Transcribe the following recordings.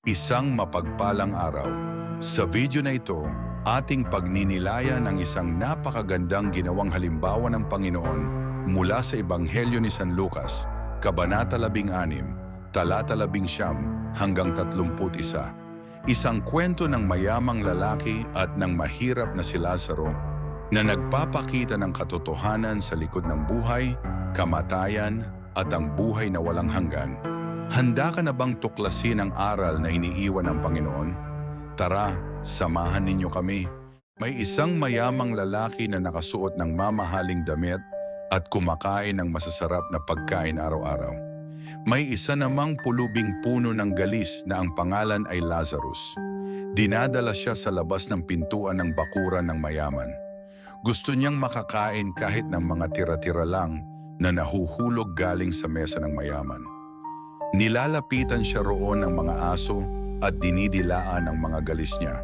Isang mapagpalang araw. Sa video na ito, ating pagninilayan ang isang napakagandang ginawang halimbawa ng Panginoon mula sa Ebanghelyo ni San Lucas, Kabanata 16, Talata 19 hanggang 31. Isang kwento ng mayamang lalaki at ng mahirap na si Lazaro na nagpapakita ng katotohanan sa likod ng buhay, kamatayan at ang buhay na walang hanggan. Handa ka na bang tuklasin ang aral na iniiwan ng Panginoon? Tara, samahan ninyo kami. May isang mayamang lalaki na nakasuot ng mamahaling damit at kumakain ng masasarap na pagkain araw-araw. May isa namang pulubing puno ng galis na ang pangalan ay Lazarus. Dinadala siya sa labas ng pintuan ng bakuran ng mayaman. Gusto niyang makakain kahit ng mga tira-tira lang na nahuhulog galing sa mesa ng mayaman. Nilalapitan siya roon ng mga aso at dinidilaan ng mga galis niya.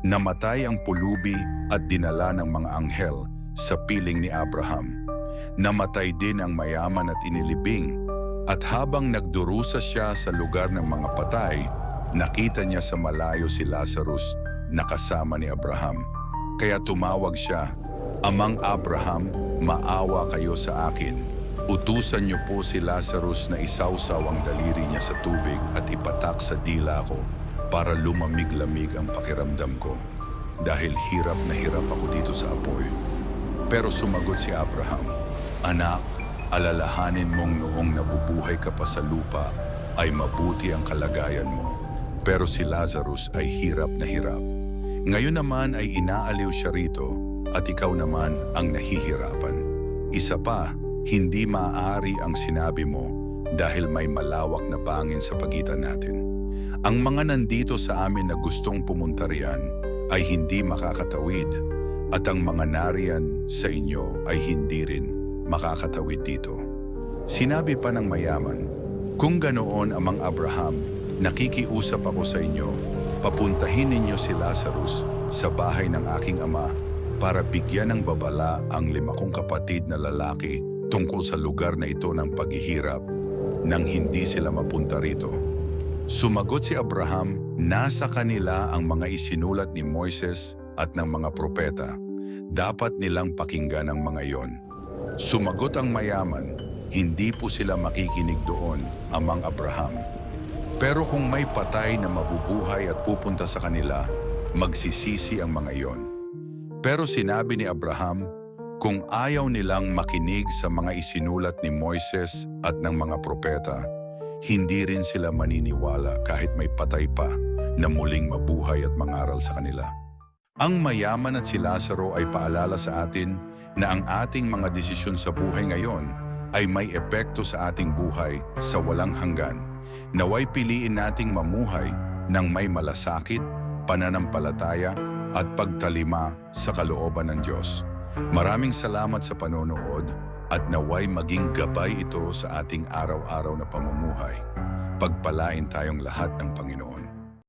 Namatay ang pulubi at dinala ng mga anghel sa piling ni Abraham. Namatay din ang mayaman at inilibing, at habang nagdurusa siya sa lugar ng mga patay, nakita niya sa malayo si Lazarus na kasama ni Abraham. Kaya tumawag siya, "Amang Abraham, maawa kayo sa akin. Utusan niyo po si Lazarus na isawsaw ang daliri niya sa tubig at ipatak sa dila ko para lumamig-lamig ang pakiramdam ko. Dahil hirap na hirap ako dito sa apoy." Pero sumagot si Abraham, "Anak, alalahanin mong noong nabubuhay ka pa sa lupa ay mabuti ang kalagayan mo. Pero si Lazarus ay hirap na hirap. Ngayon naman ay inaaliw siya rito at ikaw naman ang nahihirapan. Isa pa, hindi maaari ang sinabi mo dahil may malawak na bangin sa pagitan natin. Ang mga nandito sa amin na gustong pumunta riyan ay hindi makakatawid at ang mga nariyan sa inyo ay hindi rin makakatawid dito." Sinabi pa ng mayaman, "Kung ganoon, Amang Abraham, nakikiusap ako sa inyo, papuntahin ninyo si Lazarus sa bahay ng aking ama para bigyan ng babala ang 5 kong kapatid na lalaki tungkol sa lugar na ito ng paghihirap nang hindi sila mapunta rito." Sumagot si Abraham, "Nasa kanila ang mga isinulat ni Moises at ng mga propeta. Dapat nilang pakinggan ang mga iyon." Sumagot ang mayaman, "Hindi po sila makikinig doon, Amang Abraham. Pero kung may patay na mabubuhay at pupunta sa kanila, magsisisi ang mga iyon." Pero sinabi ni Abraham, kung ayaw nilang makinig sa mga isinulat ni Moises at ng mga propeta, hindi rin sila maniniwala kahit may patay pa na muling mabuhay at mangaral sa kanila. Ang mayaman at si Lazaro ay paalala sa atin na ang ating mga desisyon sa buhay ngayon ay may epekto sa ating buhay sa walang hanggan. Naway piliin nating mamuhay ng may malasakit, pananampalataya at pagtalima sa kalooban ng Diyos. Maraming salamat sa panonood at naway maging gabay ito sa ating araw-araw na pamumuhay. Pagpalain tayong lahat ng Panginoon.